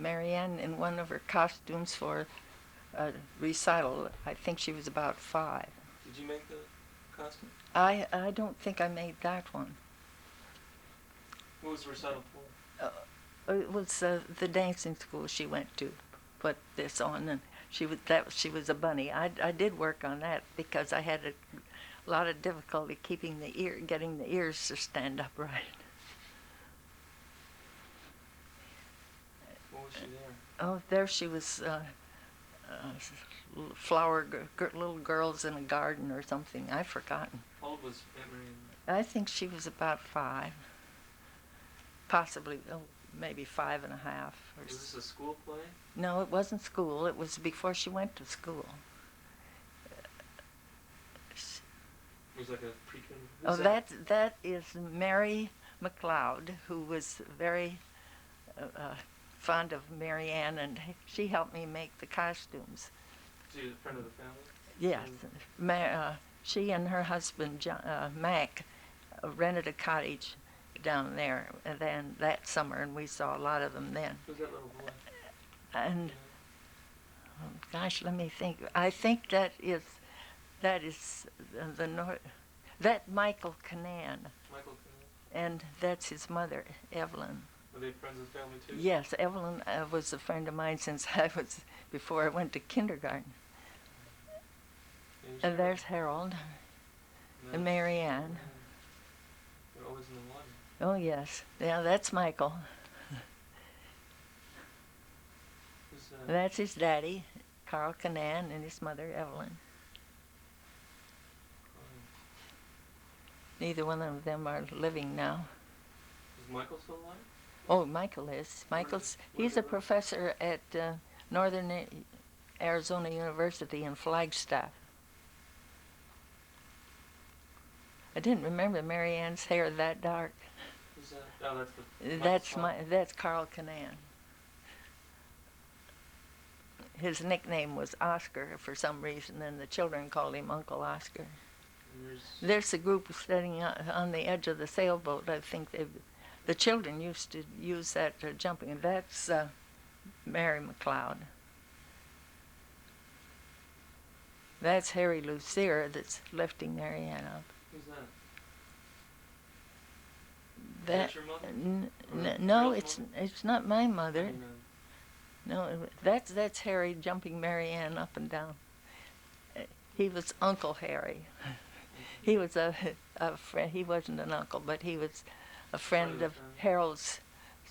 Marianne in one of her costumes for a recital. I think she was about 5. Did you make the costume? I don't think I made that one. What was the recital for? It was the dancing school she went to put this on, and she was a bunny. I did work on that because I had a lot of difficulty getting the ears to stand up right. What was she there? Oh, there she was. Little girls in a garden or something. I've forgotten. How old was Aunt Marianne? I think she was about 5, possibly maybe 5 and a half. Was this a school play? No, it wasn't school. It was before she went to school. It was like a pre-kindergarten? Oh, that is Mary McLeod, who was very fond of Marianne, and she helped me make the costumes. She was a friend of the family? Yes. She and her husband, Mac, rented a cottage down there and then that summer, and we saw a lot of them then. Who's that little boy? And gosh, let me think. I think that is the North. That Michael Canaan. Michael Canaan? And that's his mother, Evelyn. Were they friends of the family too? Yes, Evelyn was a friend of mine since before I went to kindergarten. And there's Harold and Marianne. They're always in the water. Oh yes, yeah, that's Michael. That's his daddy, Carl Canaan, and his mother, Evelyn. Neither one of them are living now. Is Michael still alive? Oh, Michael is. He's a professor at Northern Arizona University in Flagstaff. I didn't remember Marianne's hair that dark. Who's that? Oh, That's Carl Canaan. His nickname was Oscar for some reason, and the children called him Uncle Oscar. There's a group sitting on the edge of the sailboat. I think the children used to use that jumping. That's Mary McLeod. That's Harry Lucier that's lifting Marianne up. Who's that? Is that your mother? No, it's not my mother. No, that's Harry jumping Marianne up and down. He was Uncle Harry. He was a friend. He wasn't an uncle, but he was a friend of Harold's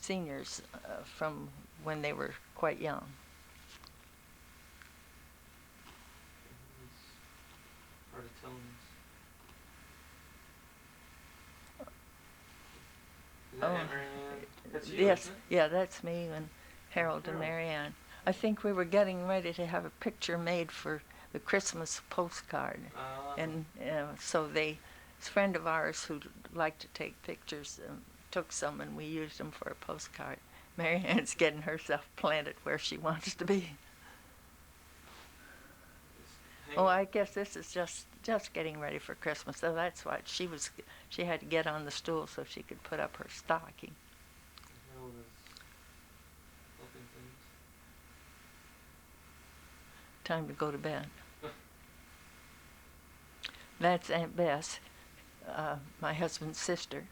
seniors from when they were quite young. It's hard to tell this. Is that Aunt Marianne? That's you, yes, isn't it? yeah, that's me and Harold and Marianne. I think we were getting ready to have a picture made for the Christmas postcard. And so a friend of ours who liked to take pictures took some, and we used them for a postcard. Marianne's getting herself planted where she wants to be. Oh, I guess this is just getting ready for Christmas. So that's why she had to get on the stool so she could put up her stocking. Time to go to bed. That's Aunt Bess, my husband's sister.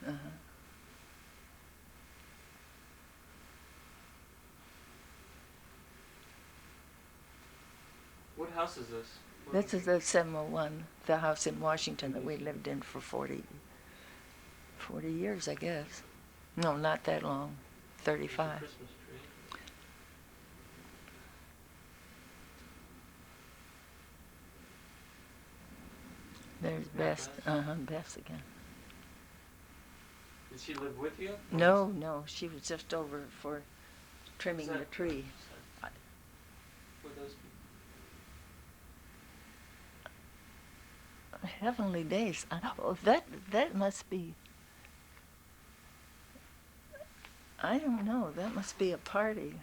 Uh-huh. What house is this? This is the 701, the house in Washington that we lived in for 40 years, I guess. No, not that long, 35. Christmas tree. There's Bess. Bess again. Did she live with you? No, she was just over for trimming the tree. Who are those people? Heavenly Days. Oh, that must be. I don't know. That must be a party.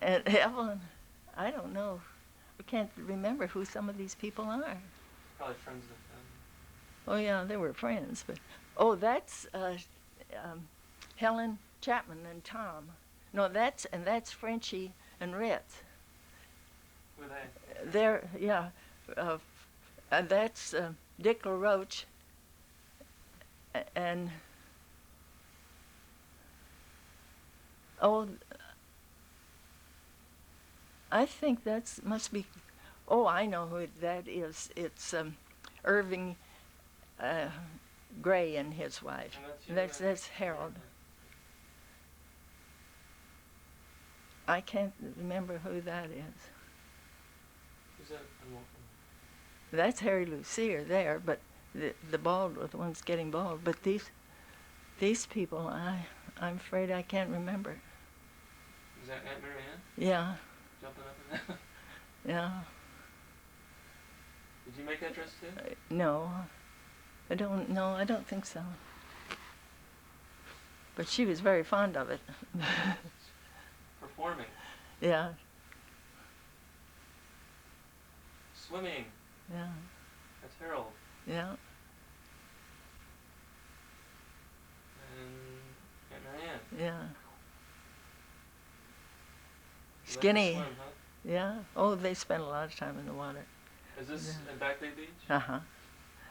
And Evelyn, I don't know. I can't remember who some of these people are. Probably friends of the family. Oh yeah, they were friends, but that's Helen Chapman and Tom. No, that's Frenchie and Ritz. Who are they? They're, yeah, that's Dick LaRoche and, oh, I think that's, must be, oh, I know who that is. It's Irving Gray and his wife. And that's you, That's Harold. I can't remember who that is. Who's that? I'm walking. That's Harry Lucier there, but the bald, the one's getting bald. But these people, I'm afraid I can't remember. Is that Aunt Marianne Yeah, jumping up and down? yeah. Did you make that dress too? No, I don't. No, I don't think so. But she was very fond of it. Performing. Yeah, Swimming. yeah, That's Harold. yeah. And Aunt Marianne. Yeah. You like to Skinny. swim, huh? Yeah. Oh, they spent a lot of time in the water. Is this Yeah. in Back Bay Beach? Uh-huh.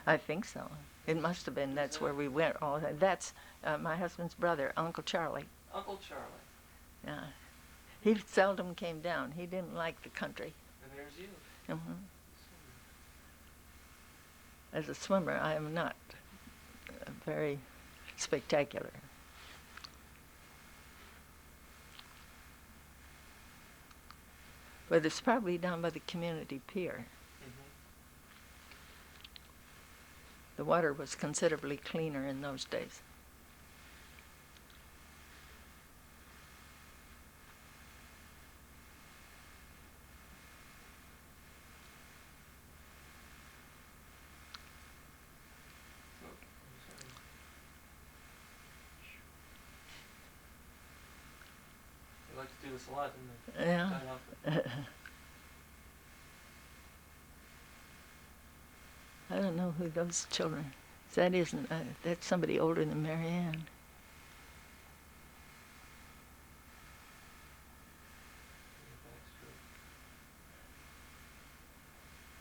I think so. It must have been. That's where we went. All that. That's my husband's brother, Uncle Charlie. Uncle Charlie. Yeah. He seldom came down. He didn't like the country. And there's you. Hmm. As a swimmer, I am not very spectacular. But it's probably down by the community pier. Mm-hmm. The water was considerably cleaner in those days. Oh, I'm sorry. They like to do this a lot, didn't they? Yeah. Quite often. I don't know who those children. That isn't. That's somebody older than Marianne.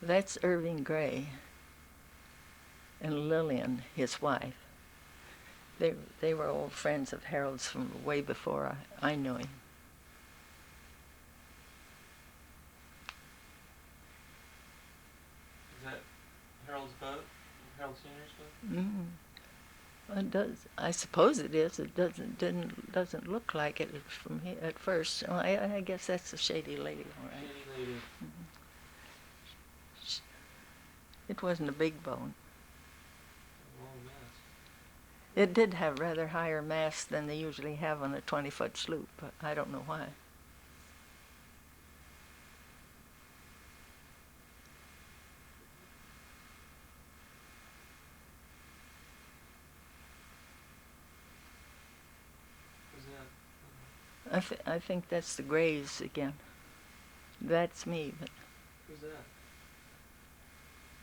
That's Irving Gray and Lillian, his wife. They were old friends of Harold's from way before I knew him. Is that Harold's boat? Harold Sr.'s boat? Mm-hmm. It does. I suppose it is. It doesn't look like it from here at first. Well, I guess that's the Shady Lady, all right. Shady Lady. It wasn't a big boat. Long mast. It did have rather higher masts than they usually have on a 20-foot sloop, but I don't know why. Who's that? I think that's the Grays again. That's me, but Who's that?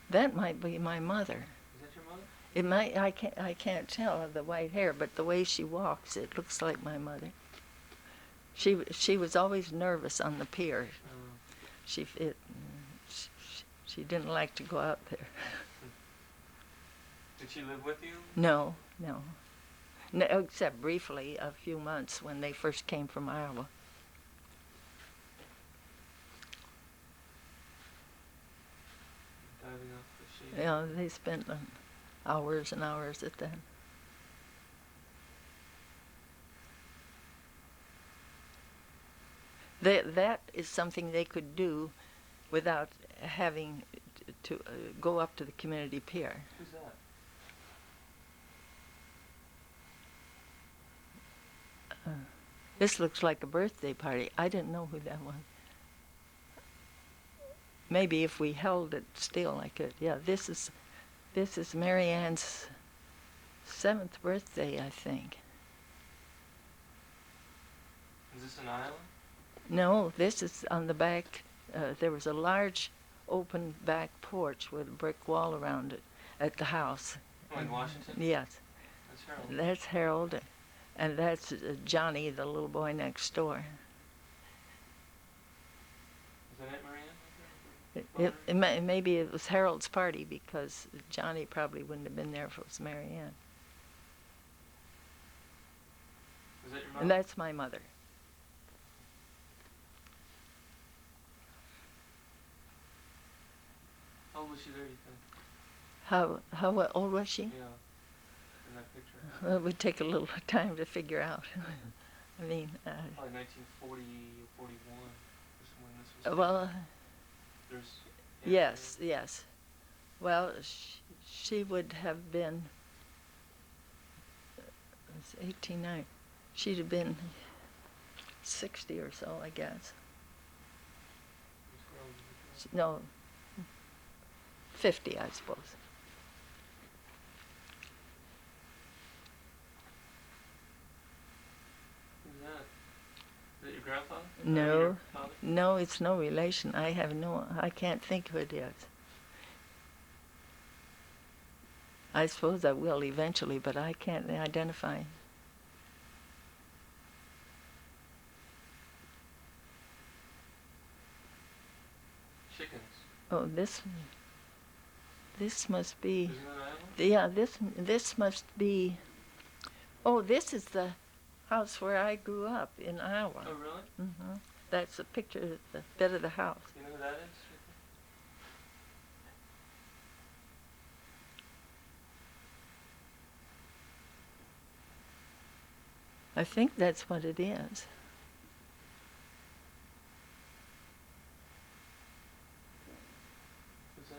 that might be my mother. Is that your mother? It might. I can't tell the white hair, but the way she walks, it looks like my mother. She was always nervous on the pier. She didn't like to go out there. Did she live with you? No, except briefly, a few months when they first came from Iowa. Diving off the sheet. Yeah, they spent hours and hours at that. That is something they could do without having to go up to the community pier. Who's that? This looks like a birthday party. I didn't know who that was. Maybe if we held it still, I could. Yeah, this is Marianne's 7th birthday, I think. Is this an island? No, this is on the back. There was a large open back porch with a brick wall around it at the house. Oh, in Washington? Yes. That's Harold. That's Harold And that's Johnny, the little boy next door. Is that Aunt Marianne? Maybe it was Harold's party because Johnny probably wouldn't have been there if it was Marianne. Is that your mom? And that's my mother. How old was she there, you think? How old was she? Yeah, in that picture. Well, it would take a little time to figure out. I mean, Probably 1940 or 41 is when this was taken. well, There's Aunt yes, Marianne. yes. Well, she would have been, it's 1890. She'd have been 60 or so, I guess. This girl was a No, 50, I suppose. Who's that? Is that your grandfather? No. Your father? No, it's no relation. I can't think who it is. I suppose I will eventually, but I can't identify. Chickens. Oh, this must be, Isn't that Iowa? yeah, this must be, oh, this is the house where I grew up in Iowa. Oh, really? That's a picture of the bit of the house. You know who that is? I think that's what it is. Who's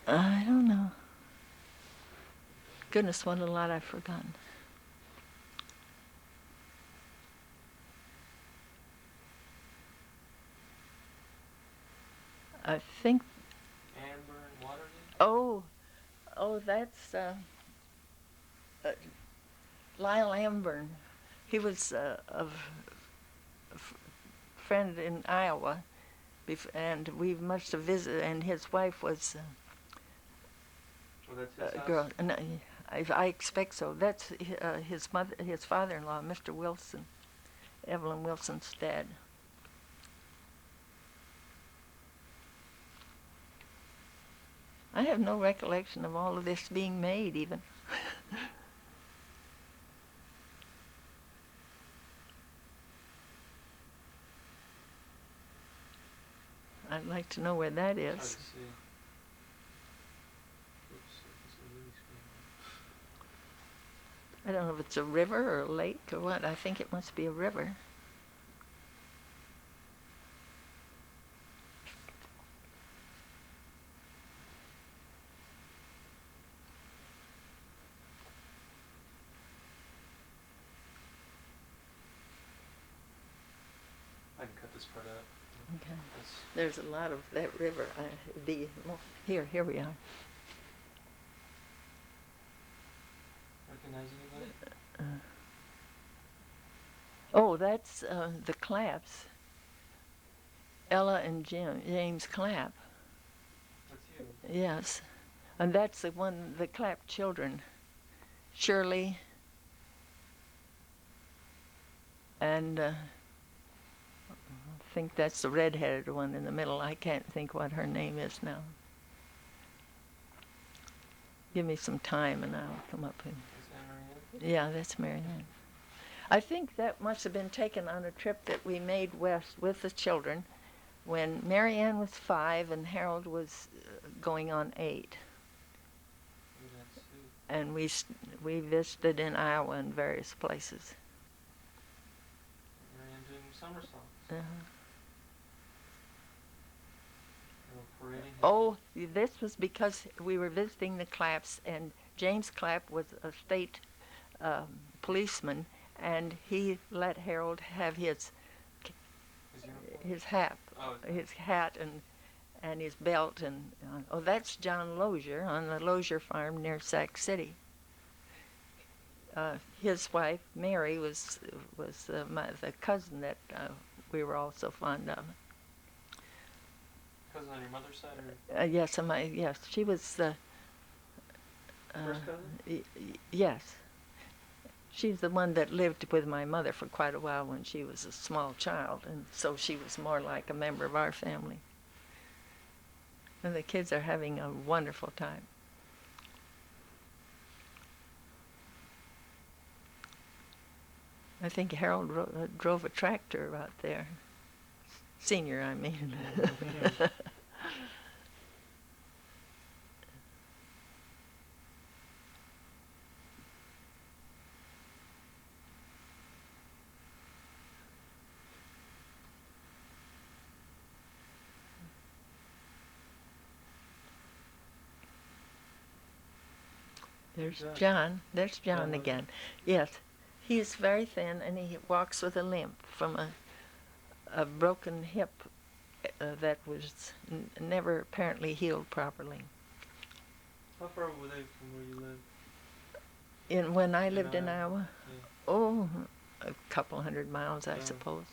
that? I don't know. Goodness, what a lot I've forgotten. I think, Amber and Waterloo? oh, that's Lyle Amburn. He was friend in Iowa, and we must have visited, and his wife was Oh, that's his a house? girl. And I expect so. That's his mother, his father-in-law, Mr. Wilson, Evelyn Wilson's dad. I have no recollection of all of this being made, even. I'd like to know where that Hard to is. see. Oops, it's a movie screen. I don't know if it's a river or a lake or what. I think it must be a river. I can cut this part out. Okay. That's, There's a lot of that river. Here we are. recognize anybody? Oh, that's the Clapps. Ella and James Clapp. That's you. Yes. And that's the Clapp children. Shirley and I think that's the red-headed one in the middle. I can't think what her name is now. Give me some time and I'll come up with. Is that Marianne? Yeah, that's Marianne. I think that must have been taken on a trip that we made west with the children when Marianne was 5 and Harold was going on 8. Maybe that's Sue. And we visited in Iowa in various places. Marianne doing somersaults. Uh-huh. Little parading. Oh, this was because we were visiting the Clapps, and James Clapp was a state policeman, and he let Harold have His uniform? his hat, Oh, his hat and his belt, and oh, that's John Lozier on the Lozier farm near Sac City. His wife Mary was the cousin that we were all so fond of. cousin on your mother's side or Yes, she was the first cousin? yes. She's the one that lived with my mother for quite a while when she was a small child, and so she was more like a member of our family. And the kids are having a wonderful time. I think Harold drove a tractor out there. Senior, I mean. There's John. There's John again. Yes. He is very thin, and he walks with a limp from a broken hip that was never apparently healed properly. How far were they from where you lived? When I lived in Iowa, Yeah. oh, a couple 100 miles, I suppose.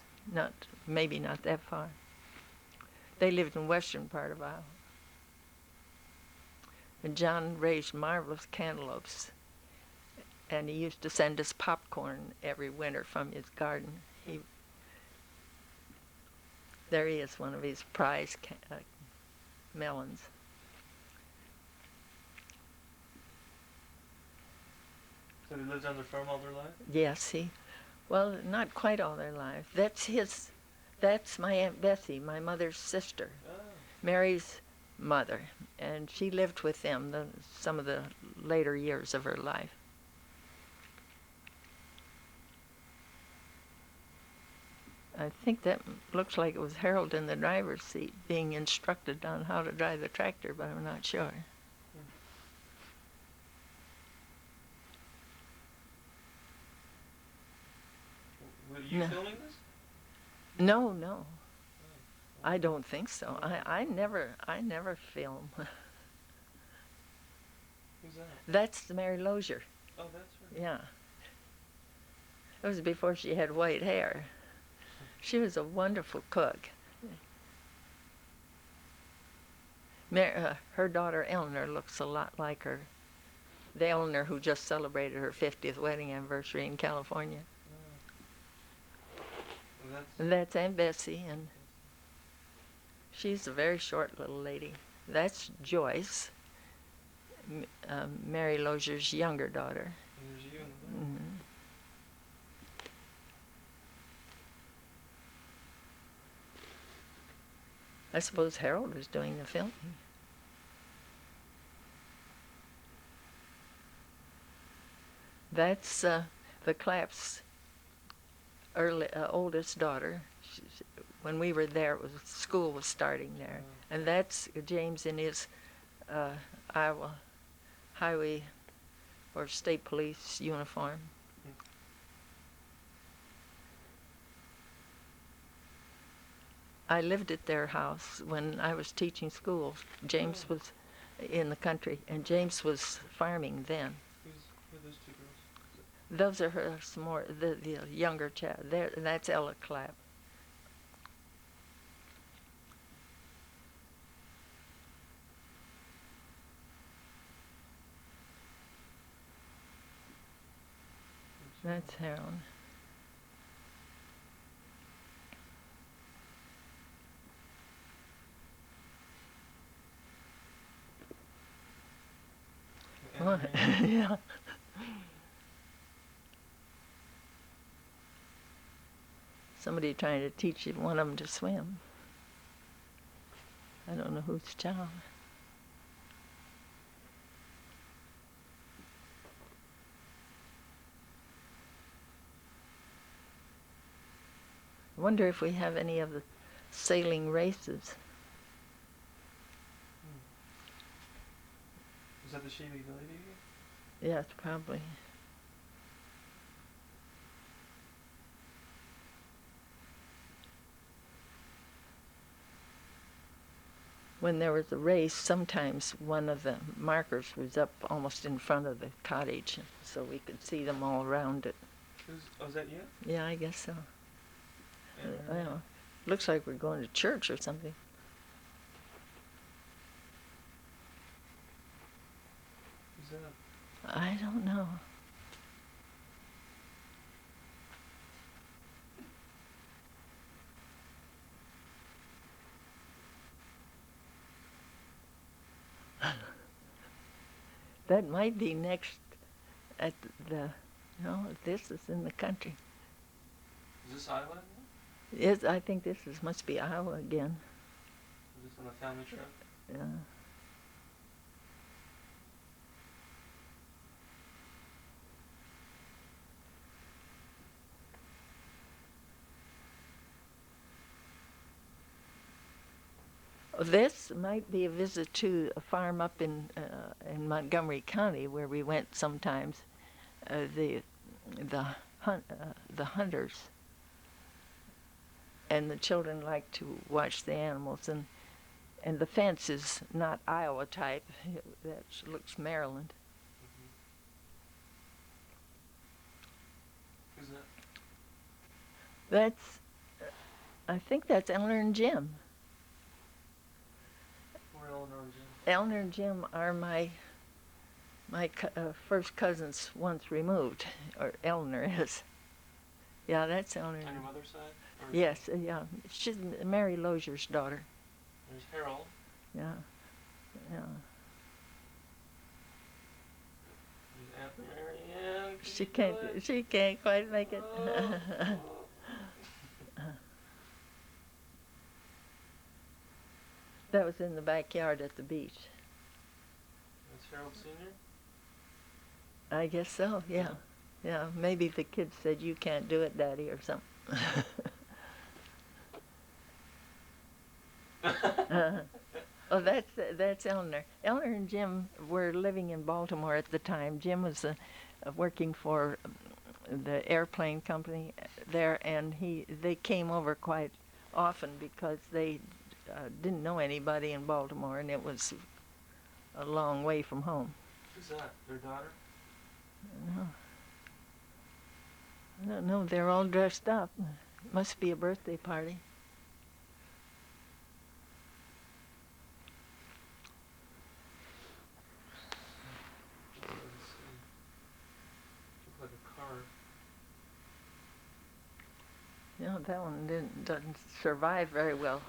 Maybe not that far. They lived in western part of Iowa. And John raised marvelous cantaloupes, and he used to send us popcorn every winter from his garden. There he is, one of his prize melons. So they lived on their farm all their life? Yes, well, not quite all their life. That's my Aunt Bessie, my mother's sister, Mary's mother, and she lived with them some of the later years of her life. I think that looks like it was Harold in the driver's seat being instructed on how to drive the tractor, but I'm not sure. Were you filming this? No. I don't think so. I never film. Who's that? That's Mary Lozier. Oh, that's her. Yeah. It was before she had white hair. She was a wonderful cook. Her daughter Eleanor looks a lot like her. The Eleanor who just celebrated her 50th wedding anniversary in California. Well, That's Aunt Bessie, and she's a very short little lady. That's Joyce, Mary Lozier's younger daughter. and there's you in the back. Mm-hmm. I suppose Harold was doing the filming. That's the Claps' oldest daughter. When we were there, school was starting there. And that's James in his Iowa Highway or State Police uniform. I lived at their house when I was teaching school. James was in the country, and James was farming then. Who are those two girls? Those are the younger child. That's Ella Clapp. That's Harold. What? Yeah. Somebody trying to teach one of them to swim. I don't know whose child. I wonder if we have any of the sailing races. Is that the Shavy Lady? Yes, probably. When there was a race, sometimes one of the markers was up almost in front of the cottage, so we could see them all around it. Is that you? Yeah, I guess so. Well, looks like we're going to church or something. Who's that? I don't know. That might be next at the. No, this is in the country. Is this Iowa? Yes, I think this is must be Iowa again. Is this on a family trip? Yeah. This might be a visit to a farm up in Montgomery County where we went sometimes. The the hunters and the children like to watch the animals, and the fence is not Iowa type. That looks Maryland. Who's that? That's I think that's Eleanor and Jim. Where Eleanor and Jim? Eleanor and Jim are my first cousins once removed, or Eleanor is. Yeah, that's Eleanor. On your mother's side? Or Yes, yeah. She's Mary Lozier's daughter. There's Harold. Yeah, yeah. There's Aunt Mary Ann. She can't quite make it. Oh. That was in the backyard at the beach. That's Harold Sr.? I guess so, yeah. Yeah, maybe the kids said, "You can't do it, Daddy," or something. Oh, that's Eleanor. Eleanor and Jim were living in Baltimore at the time. Jim was working for the airplane company there, and they came over quite often because they didn't know anybody in Baltimore, and it was a long way from home. Who's that? Their daughter? No. I don't know. They're all dressed up. Must be a birthday party. Let's see. Looks like a car. You know, that one doesn't survive very well.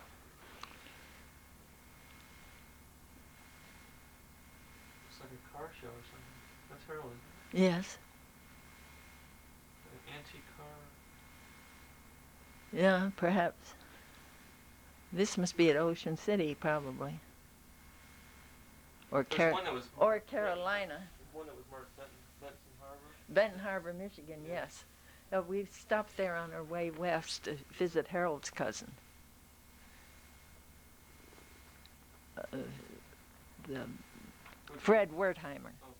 Looks like a car show or something. That's Harold, isn't Yes. it? An antique car. Yeah, perhaps. This must be at Ocean City, probably. Or There's one that was Carolina. One that was marked Benson Harbor. Benton Harbor, Michigan, Yeah. yes. We stopped there on our way west to visit Harold's cousin. The Fred Wertheimer. Oh,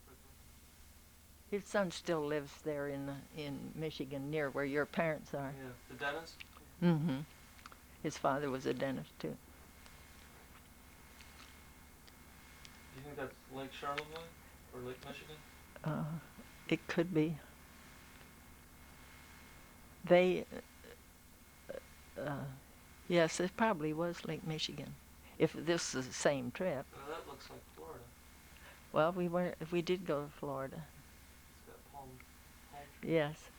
His son still lives there in Michigan, near where your parents are. yeah. The dentist? Mm-hmm. His father was a dentist too. Do you think that's Lake Charlevoix or Lake Michigan? It could be. They, yes, it probably was Lake Michigan, if this is the same trip. Well, that looks like Florida. Well, we did go to Florida. It's got palm trees. Yes.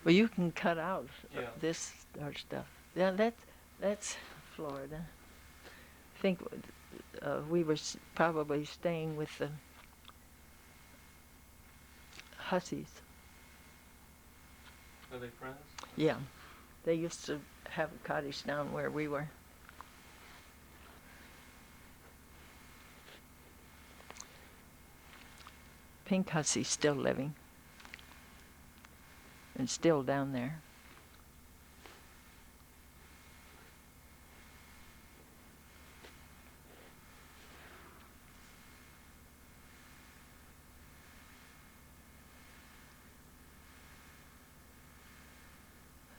Well, you can cut out Yeah. this our stuff. Yeah, that's Florida. I think we were probably staying with the Hussies. Are they friends? Yeah, they used to have a cottage down where we were. Pink Hussey's still living and still down there.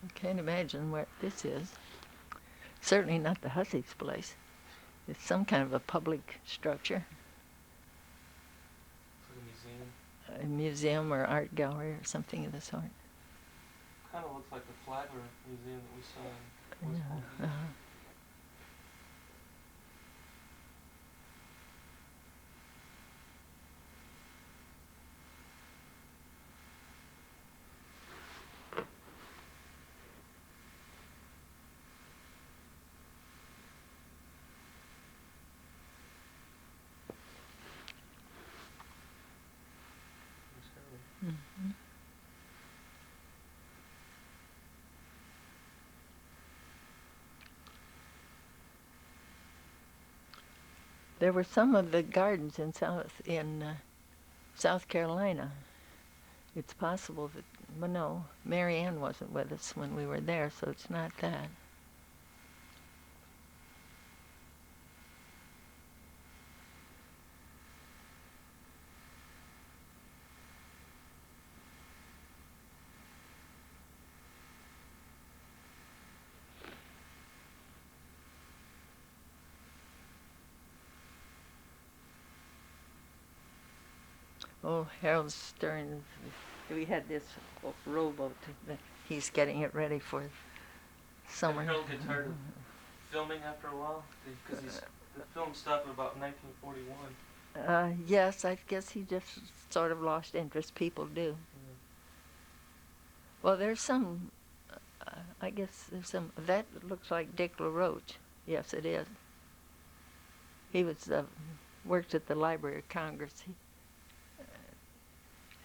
I can't imagine where this is. Certainly not the Hussey's place. It's some kind of a public structure, It's like a museum. a museum or art gallery or something of the sort. Kind of looks like the Flagler Museum that we saw in West Palm Beach. Uh-huh. There were some of the gardens in South Carolina. It's possible that, well, no, Mary Ann wasn't with us when we were there, so it's not that. Oh, Harold Stern, we had this rowboat that he's getting it ready for summer. Did Harold get tired of filming after a while? Because the film stopped in about 1941. Yes, I guess he just sort of lost interest. People do. Well, there's some, I guess there's some, that looks like Dick LaRoche. Yes, it is. He was, worked at the Library of Congress.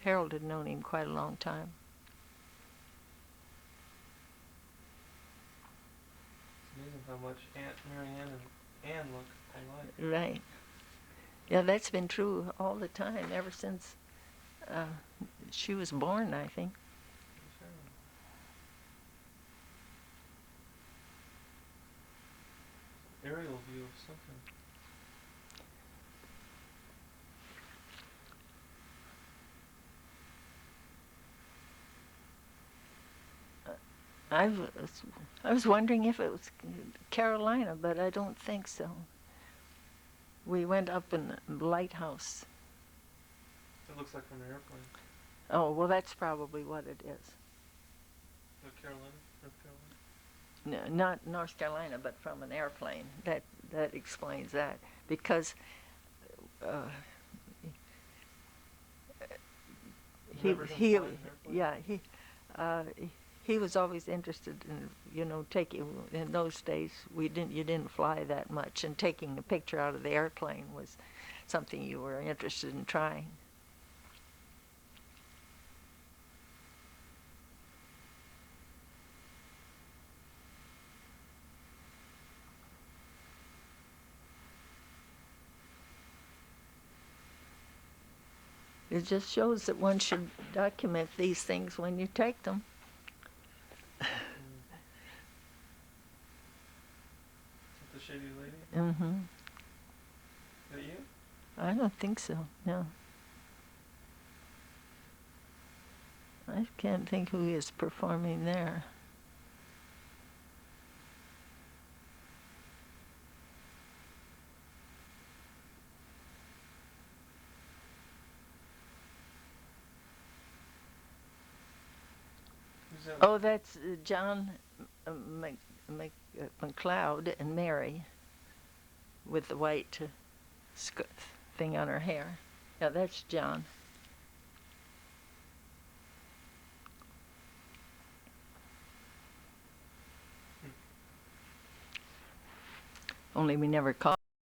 Harold had known him quite a long time. It's amazing how much Aunt Mary Ann and Anne look alike. Right. Yeah, that's been true all the time, ever since she was born, I think. Sure. Aerial view of something. I was wondering if it was Carolina, but I don't think so. We went up in the lighthouse. It looks like from an airplane. Oh, well, that's probably what it is. North Carolina? North Carolina? No, not North Carolina, but from an airplane. That explains that. Because he was always interested in, taking, in those days you didn't fly that much, and taking a picture out of the airplane was something you were interested in trying. It just shows that one should document these things when you take them. Is that the shady lady? Mm-hmm. Is that you? I don't think so, no. I can't think who is performing there. Who's that? Oh, that's John McLeod and Mary with the white thing on her hair. Yeah, that's John. Only we never caught